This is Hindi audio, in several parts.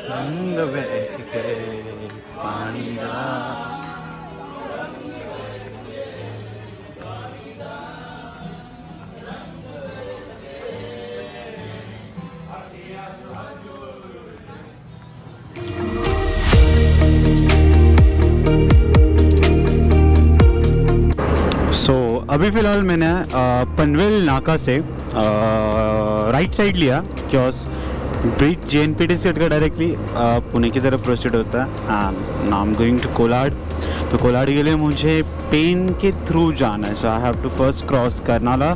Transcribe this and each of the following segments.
रंग बह के पानी दा। अभी फ़िलहाल मैंने पनवेल नाका से राइट साइड लिया, क्योंकि ब्रिज JNPT से हटकर डायरेक्टली पुणे की तरफ प्रोसीड होता है। And now I am going to Kolad. तो कोलाड के लिए मुझे पेन के थ्रू जाना है, so I have to first cross Karnala.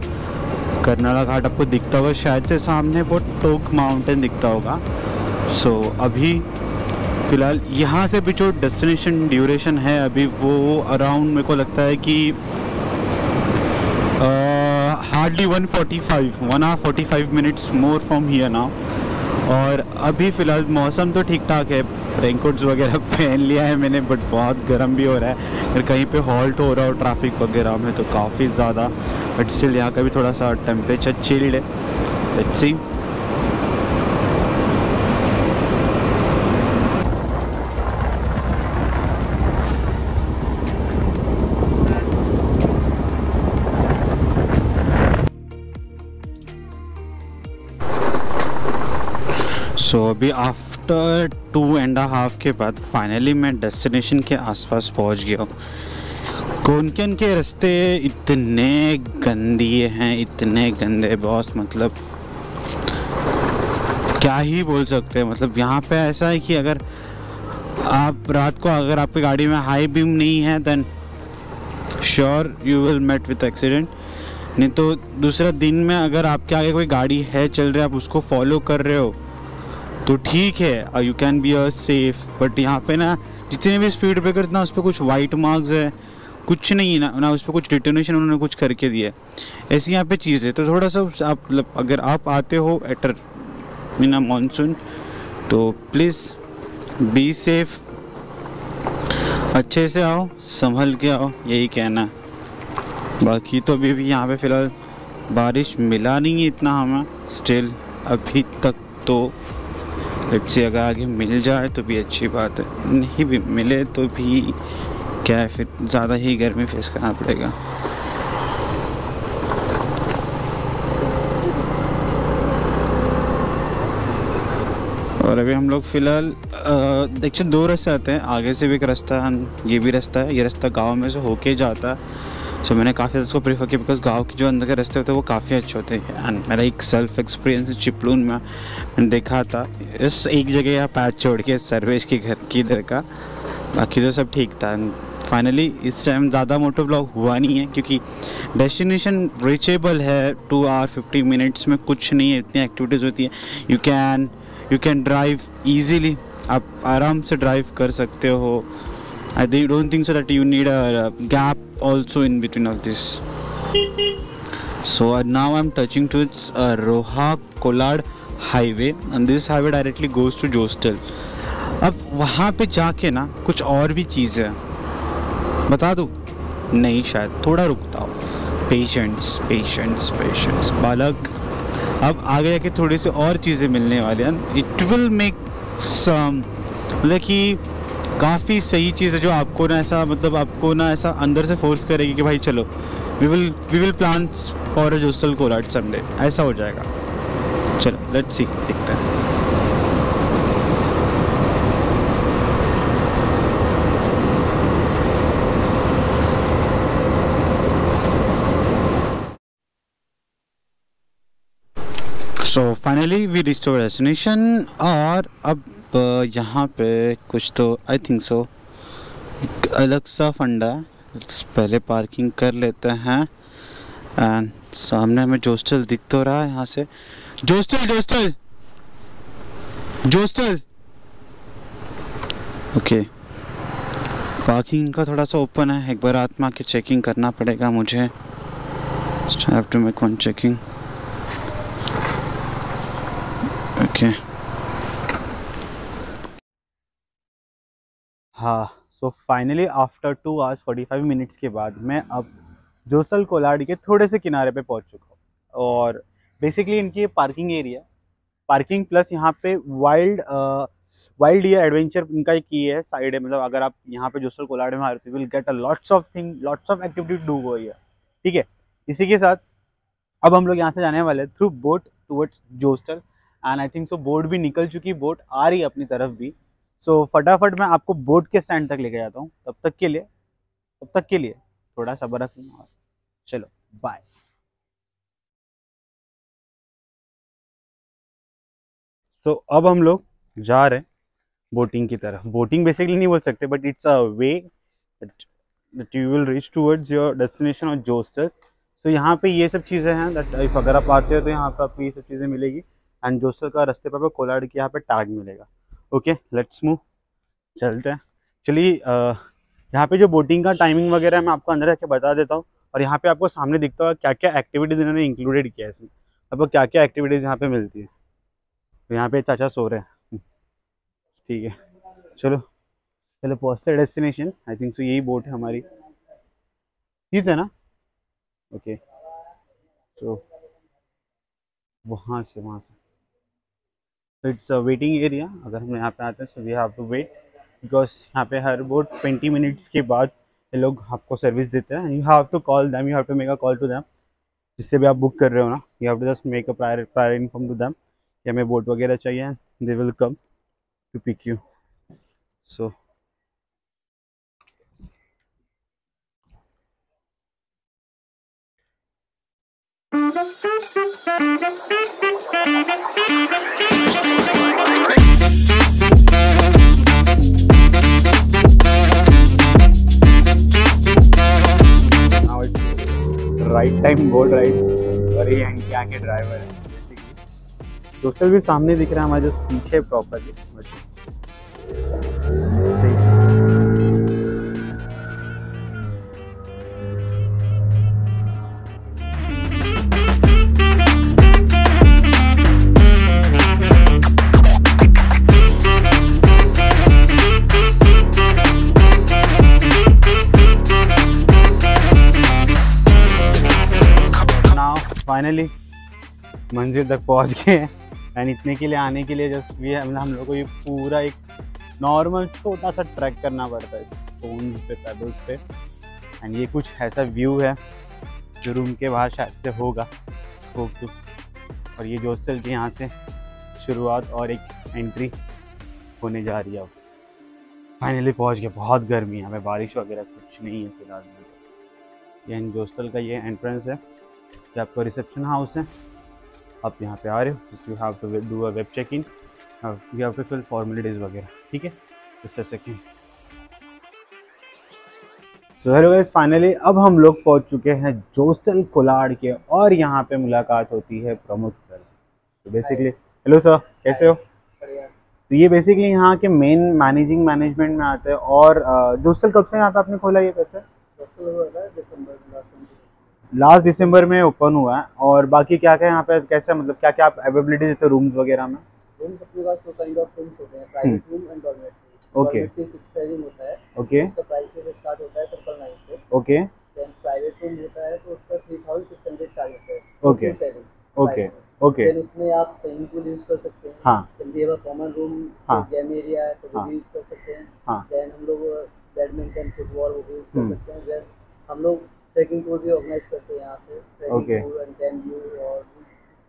Karnala Ghat आपको दिखता होगा शायद से सामने, वो टोक माउंटेन दिखता होगा। सो अभी फ़िलहाल यहाँ से भी जो डेस्टिनेशन ड्यूरेशन है अभी वो अराउंड मेरे को लगता है कि hardly 1 hour 45 minutes more from here now. और अभी फ़िलहाल मौसम तो ठीक ठाक है, रेनकोट्स वगैरह पहन लिया है मैंने, बट बहुत गर्म भी हो रहा है। अगर कहीं पे हॉल्ट हो रहा हो ट्रैफिक वगैरह में तो काफ़ी ज़्यादा, बट स्टिल यहाँ का भी थोड़ा सा टेम्परेचर चिल्ड है। Let's see. सो अभी आफ्टर 2.5 के बाद फाइनली मैं डेस्टिनेशन के आसपास पहुंच गया हूँ। कोंकण के रास्ते इतने गंदे हैं, इतने गंदे बॉस, मतलब क्या ही बोल सकते हैं। मतलब यहाँ पे ऐसा है कि अगर आप रात को अगर आपकी गाड़ी में हाई बीम नहीं है then sure you will met with accident. नहीं तो दूसरा दिन में अगर आपके आगे कोई गाड़ी है चल रही है, आप उसको फॉलो कर रहे हो तो ठीक है, you can be a safe. But यहाँ पे ना जितने भी स्पीड ब्रेकर ना उस पर कुछ वाइट मार्क्स है, कुछ नहीं है ना उस पर कुछ डिटोनेशन उन्होंने कुछ करके दिया है, ऐसी यहाँ पे चीज़ है। तो थोड़ा सा आप मतलब अगर आप आते हो एटर इन मानसून तो प्लीज़ बी सेफ, अच्छे से आओ, संभल के आओ, यही कहना। बाकी तो अभी भी यहाँ पे फ़िलहाल बारिश मिला नहीं है इतना हमें स्टिल अभी तक। तो लेट्स सी, अगर आगे मिल जाए तो भी अच्छी बात है, नहीं भी मिले तो भी क्या है, फिर ज़्यादा ही गर्मी फेस करना पड़ेगा। और अभी हम लोग फ़िलहाल देखिए 2 रास्ते आते हैं, आगे से भी एक रास्ता है, ये भी रास्ता है। ये रास्ता गांव में से होके जाता है। सो मैंने काफ़ी इसको प्रीफर किया बिकॉज गांव के जो अंदर के रास्ते होते हैं वो काफ़ी अच्छे होते हैं। एंड मेरा एक सेल्फ एक्सपीरियंस चिपलून में मैंने देखा था, इस एक जगह या पैच छोड़ के सर्वेश के घर की इधर का, बाकी तो सब ठीक था। फाइनली इस टाइम ज़्यादा मोटो ब्लॉग हुआ नहीं है क्योंकि डेस्टिनेशन रीचेबल है। 2 hour 50 minutes में कुछ नहीं है, इतनी एक्टिविटीज़ होती है। यू कैन ड्राइव ईजीली, आप आराम से ड्राइव कर सकते हो। I don't think so that you need a gap also in between of this. So now I'm touching to its Roha Kolad highway and this highway directly goes to Jostal. अब वहाँ पे जाके ना कुछ और भी चीज़ है, बता दूँ? नहीं शायद, थोड़ा रुकता हूँ। पेशेंस बालक। अब आगे जाके थोड़ी सी और चीज़ें मिलने वाली हैं। इट विल मेक सम, मतलब कि काफ़ी सही चीज़ है जो आपको ना ऐसा, मतलब आपको ना ऐसा अंदर से फोर्स करेगी कि भाई चलो we will plan for a Zostel Kolad Sunday, ऐसा हो जाएगा। चलो लेट्स सी, देखते हैं। So finally we reached our destination. और अब यहाँ पे कुछ तो आई थिंक सो अलग सा फंडा है, पहले पार्किंग कर लेते हैं। एंड सामने हमें जोस्टल दिख तो रहा है यहाँ से, जोस्टल ओके। पार्किंग का थोड़ा सा ओपन है, एक बार आत्मा के चेकिंग करना पड़ेगा मुझे। Have to make one checking, okay. हाँ, so finally after 2 hours 45 minutes के बाद मैं अब जोस्टल कोलाड के थोड़े से किनारे पे पहुंच चुका हूँ। और बेसिकली इनकी पार्किंग एरिया, पार्किंग प्लस यहाँ पे वाइल्ड वाइल्ड ईयर एडवेंचर इनका एक ये है, साइड है, मतलब अगर आप यहाँ पे जोस्टल कोलाड में आ रहे हो will get a lots of thing, lots of activity to do over here, ठीक है। इसी के साथ अब हम लोग यहाँ से जाने वाले हैं through boat towards Zostel, and I think so boat भी निकल चुकी, बोट आ रही है अपनी तरफ भी। सो फटाफट मैं आपको बोट के स्टैंड तक लेके जाता हूँ, तब तक के लिए थोड़ा सब्र रखना, चलो बाय। सो अब हम लोग जा रहे हैं बोटिंग की तरफ। बोटिंग बेसिकली नहीं बोल सकते, but it's a way that you will reach towards your destination of Zostel. So यहाँ पे ये सब चीज़ें हैं दैट इफ अगर आप आते हो तो यहाँ पे आपको ये सब चीज़ें मिलेगी, एंड जोस्टल का रास्ते पर कोलाड की यहाँ पे टैग मिलेगा। ओके लेट्स मूव, चलते हैं। चलिए यहाँ पे जो बोटिंग का टाइमिंग वगैरह है मैं आपको अंदर जाके बता देता हूँ, और यहाँ पे आपको सामने दिखता होगा क्या क्या एक्टिविटीज़ इन्होंने इंक्लूडेड किया है इसमें, आपको क्या क्या एक्टिविटीज़ यहाँ पे मिलती है। तो यहाँ पे चाचा सो रहे हैं, ठीक है। चलो चलो पहुँचते हैं डेस्टिनेशन, आई थिंक सो यही बोट है हमारी, ठीक है ना। ओके तो वहाँ से तो इट्स अ वेटिंग एरिया। अगर हम यहाँ पे आते हैं so we have to wait, because यहाँ पे हर बोट 20 मिनट्स के बाद ये लोग आपको सर्विस देते हैं। You have to call them, you have to make a call to them, जिससे भी आप बुक कर रहे हो ना, you have to just make a prior inform to them कि हमें बोट वगैरह चाहिए, they will come to pick you. So right time boat ride, और ये यहाँ के ड्राइवर है बेसिकली। जोस्टल भी सामने दिख रहा है हमारे जस्ट पीछे प्रॉपरली, फाइनली मंजिल तक पहुंच गए हैं। एंड इतने के लिए आने के लिए जस्ट भी हम लोग को ये पूरा एक नॉर्मल छोटा सा ट्रैक करना पड़ता है स्टोन्स पे, पेबल्स पे। एंड ये कुछ ऐसा व्यू है जो रूम के बाहर शायद से होगा, होप टू। और ये जोस्टल के यहाँ से शुरुआत और एक एंट्री होने जा रही है। अब फाइनली पहुँच गए। बहुत गर्मी है यहाँ पे, बारिश वगैरह कुछ नहीं है फिलहाल। ये जोस्टल का ये एंट्रेंस है, कि आपका रिसेप्शन हाउस है। आप यहाँ पे आ रहे हो, you have to do a web check in, you have to fill formalities वगैरह, ठीक है। इस second so hello guys, finally अब हम लोग पहुँच चुके हैं जोस्टल कोलाड के, और यहाँ पे मुलाकात होती है प्रमोद सर से। तो बेसिकली हेलो सर, कैसे हो? तो ये बेसिकली यहाँ के मेन मैनेजिंग मैनेजमेंट में आते हैं। और जोस्टल कब से यहाँ पे आपने खोला, ये कैसे? लास्ट दिसंबर में ओपन हुआ है। और बाकी क्या क्या यहाँ पे कैसे, मतलब क्या क्या आप अवेलेबिलिटी देते हो रूम्स वगैरह में? रूम्स अपने पास 2 काइंड ऑफ रूम्स होते हैं, private room and dormitory. Okay, dormitory 6 room होता है, ओके, उसका प्राइस से स्टार्ट होता है 999 से। ओके, देन प्राइवेट रूम होता है तो उसका 3600 चार्जेस है। Okay, okay, okay. देन उसमें आप स्विमिंग पूल यूज कर सकते हैं। हाँ, जल्दी अब कॉमन रूम, गेम एरिया है तो वो भी यूज कर सकते हैं। हाँ, देन हम लोग बैडमिंटन, फुटबॉल वो भी यूज कर सकते हैं। देन हम लोग ट्रैकिंग टूर भी ऑर्गेनाइज करते हैं यहाँ से, trekking tour and can view और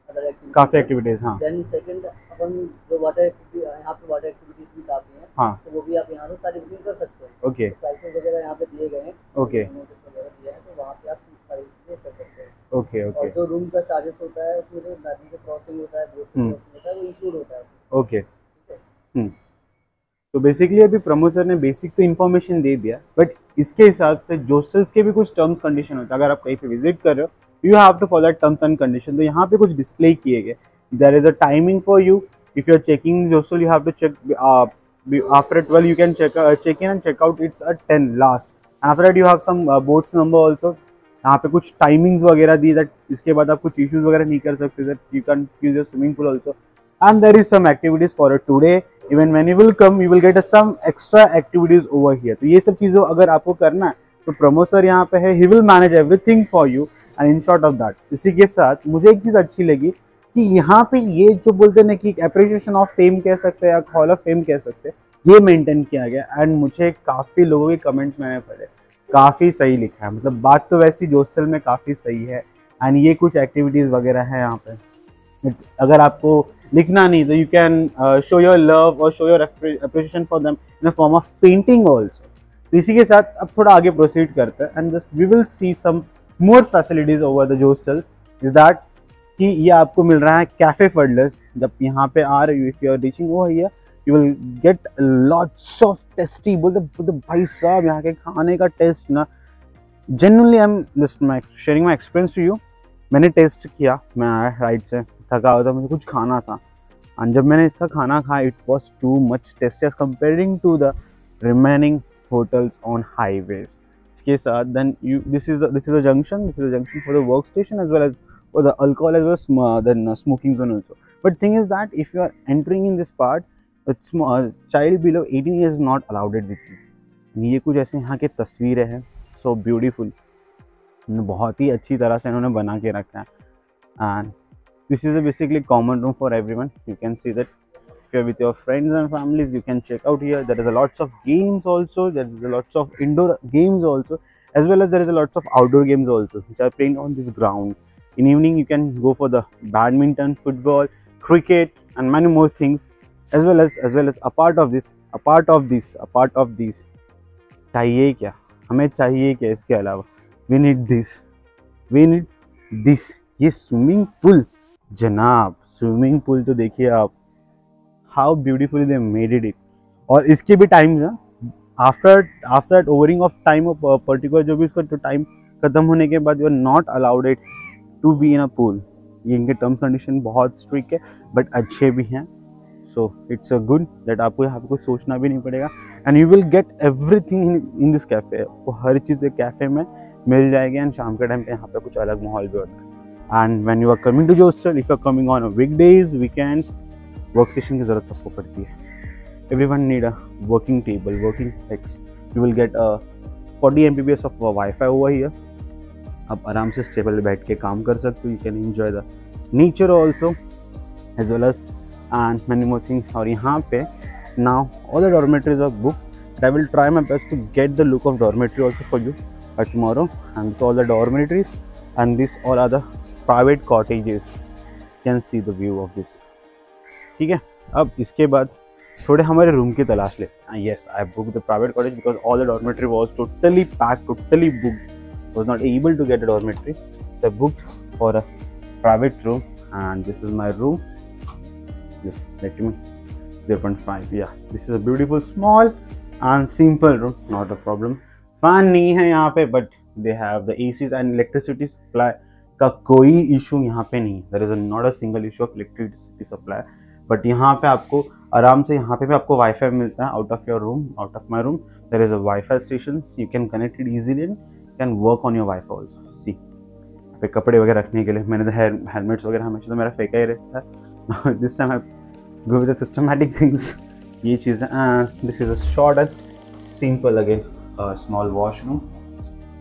अदर एक्टिविटीज, काफी एक्टिविटीज। हाँ, देन सेकंड अपन जो वाटर एक्टिविटी, यहाँ पे वाटर एक्टिविटीज भी काफी हैं। हाँ, तो वो भी आप यहाँ से सारी बुकिंग कर सकते हैं। ओके, तो प्राइसेस वगैरह यहाँ पे दिए गए हैं, ओके, नोटिस वगैरह दिया है, तो वहाँ पे आप सारी चीजें कर सकते हैं। Okay, okay. और जो रूम का चार्जेस होता है उसमें जो नदी का क्रॉसिंग होता है, बोट क्रॉसिंग होता है, वो इंक्लूड होता है उसमें। ओके, ठीक है। तो बेसिकली अभी प्रमोद सर ने बेसिक तो इन्फॉर्मेशन दे दिया, बट इसके हिसाब से जोस्टल्स के भी कुछ टर्म्स कंडीशन होता है। अगर आप कहीं पे विजिट कर रहे हो, you have to follow terms and condition. तो यहाँ पे कुछ डिस्प्ले किए गए, there is a timing for you. If you are checking Zostel, you have to check after 12 you can check in and check out. It's at 10 last, and after that you have some boats number also. यहाँ पे कुछ टाइमिंग्स वगैरह दी, दैट इसके बाद आप कुछ इश्यूज वगैरह नहीं कर सकते, that you can use your swimming pool also. And there is some activities for today, even when you will come you will get some extra activities over here. तो ये सब चीज़ों अगर आपको करना है तो प्रमोद सर यहाँ पे है, he will manage everything for you and in short of that. इसी के साथ मुझे एक चीज़ अच्छी लगी, कि यहाँ पे ये जो बोलते हैं ना कि अप्रिशिएशन ऑफ फेम कह सकते हैं या हॉल ऑफ फेम कह सकते हैं, ये मेंटेन किया गया। एंड मुझे काफ़ी लोगों के कमेंट्स मैंने पढ़े, काफ़ी सही लिखा है, मतलब बात तो वैसी हॉस्टल में काफ़ी सही है। एंड ये कुछ एक्टिविटीज़ वगैरह है यहाँ पे, अगर आपको लिखना नहीं तो you can show your love और show your appreciation for them in a form of painting also. तो इसी के साथ अब थोड़ा आगे प्रोसीड करते हैं and just we will see some more facilities over the hostels. Is that कि ये आपको मिल रहा है कैफे फर्डलर्स। जब यहाँ पे आ रहे हो, if you are reaching over here, you will get lots of tasty, बोलते भाई साहब यहाँ के खाने का टेस्ट ना, genuinely I am just sharing my experience to you. मैंने टेस्ट किया, मैं आया राइड से थका हुआ था, मुझे कुछ खाना था, और जब मैंने इसका खाना खाया it was too much tasty as comparing to the remaining hotels on highways. इसके साथ then you this is the junction for the work station as well as for the alcohol as well then smoking zone also. But thing is that if you are entering in this part, child below 18 years not allowed with you. ये कुछ ऐसे यहाँ के तस्वीरें हैं, सो ब्यूटीफुल, बहुत ही अच्छी तरह से इन्होंने बना के रखा है। And this is a basically common room for everyone. You can see that if you're with your friends and families, you can check out here. There is a lots of games also, there is a lots of indoor games also, as well as there is a lots of outdoor games also which are playing on this ground. In evening you can go for the badminton, football, cricket and many more things, as well as apart of this चाहिए क्या, हमें चाहिए क्या इसके अलावा, we need this ये स्विमिंग पूल जनाब, स्विमिंग पूल तो देखिए आप, how beautifully they made it. और इसके भी टाइम्स हैं, after overing of time of particular, जो भी इसका टाइम खत्म होने के बाद you are not allowed it to be in a pool. ये इनके टर्म्स कंडीशन बहुत स्ट्रिक्ट है बट अच्छे भी हैं। So it's a good that आपको यहाँ पे कुछ सोचना भी नहीं पड़ेगा and you will get everything in this cafe. आपको हर चीज़ एक कैफे में मिल जाएगी एंड शाम के टाइम पे यहाँ पे कुछ अलग माहौल भी होता है। And when you are coming to hostel, if you are coming on weekdays, weekends, work station की ज़रूरत सबको पड़ती है। Everyone need a working table, working desk. You will get 40 Mbps of wifi over here. आप आराम से टेबल पे बैठ के काम कर सकते हो। You can enjoy the nature also as well as and many more things. और यहाँ पे now all the dormitories are book. I will try my best to get the look of dormitory also for you tomorrow. And this all the dormitories and this all are the private cottages. Can see the view of this. ठीक है, अब इसके बाद थोड़े हमारे रूम की तलाश लेते हैं। Yes, I book the private cottage because all the dormitory was totally packed, totally booked, was not able to get a dormitory. So I booked for a private room and this is my room. Just let me 0.5. Yeah, this is a beautiful small and simple room, not a problem. Fan नहीं है यहाँ पे but they have the ACs and electricity supply का कोई issue यहाँ पे नहीं। There is not a single issue of electricity supply. But यहाँ पे आपको आराम से यहाँ पे भी आपको वाईफाई मिलता है out of your room, out of my room. There is a Wi-Fi stations. You can connect it easily and can work on your wife also. सी पे कपड़े वगैरह रखने के लिए मैंने तो हेलमेट्स वगैरह हमेशा तो मेरा फेंका ही रहता है। This time I go with the systematic things. ये चीज़ें। This is a short and simple again small washroom.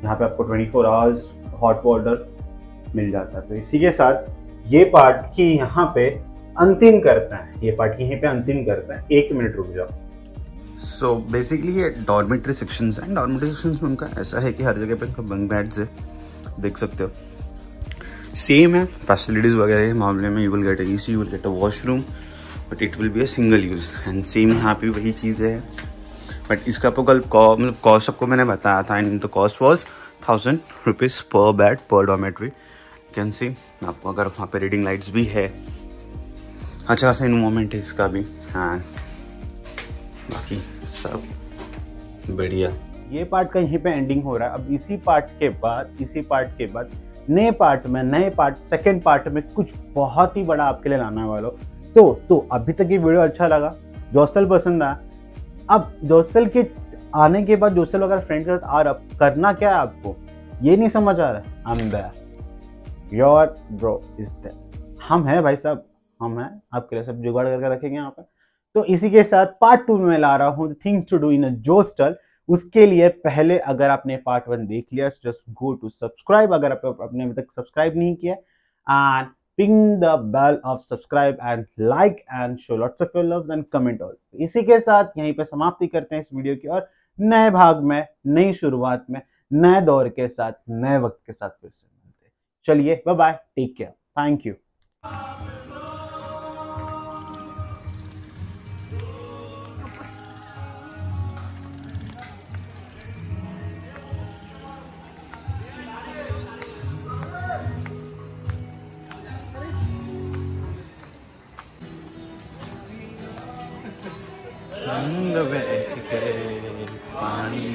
यहाँ पे आपको 24 आवर्स हॉट वाटर मिल जाता है। तो इसी के साथ ये पार्ट की यहाँ पे अंतिम करता है, ये पार्ट की यहीं पे अंतिम करता है। 1 मिनट रुक जाओ। सो बेसिकली ये डॉर्मेटरी सेक्शंस हैं। डॉर्मेटरी सेक्शंस में उनका ऐसा है कि हर जगह पे उनका बंक बेड्स है, देख सकते हो। सेम है फैसिलिटीज़ वगैरह के मामले में। You will gate AC, you will get a washroom but it will be a single use. And same यहाँ पे वही चीज़ें हैं बट इसका आपको कल मतलब कॉस्ट आपको मैंने बताया था and the cost was 1000 rupees पर बेड पर डॉर्मेटरी। कैन सी आपको अगर वहाँ पे रीडिंग लाइट्स भी है, अच्छा खासा इन्वायरमेंट है इसका भी। हाँ, बाकी सब बढ़िया। ये पार्ट का यहीं पे एंडिंग हो रहा है। अब इसी पार्ट के बाद नए पार्ट सेकंड पार्ट में कुछ बहुत ही बड़ा आपके लिए लाने वाला हूं। तो अभी तक ये वीडियो अच्छा लगा, हॉस्टल पसंद आया, अब हॉस्टल के आने के बाद हॉस्टल वगैरह फ्रेंड के साथ आ रहा, करना क्या है आपको ये नहीं समझ आ रहा है। I am there, your bro is there. हम हैं भाई साहब, हम हैं, आपके लिए सब जुगाड़ करके रखेंगे यहाँ पे। तो इसी के साथ पार्ट 2 में मैं ला रहा हूँ things to do in a hostel. उसके लिए पहले अगर आपने पार्ट 1 देख लिया जस्ट गो टू सब्सक्राइब, अगर आपने अभी तक सब्सक्राइब नहीं किया, and ping the bell of subscribe and like and show lots of your love and comment also. इसी के साथ यहीं पे समाप्ति करते हैं इस वीडियो की, और नए भाग में, नई शुरुआत में, नए दौर के साथ, नए वक्त के साथ फिर से मिलते हैं। चलिए bye bye, take care, thank you. पानी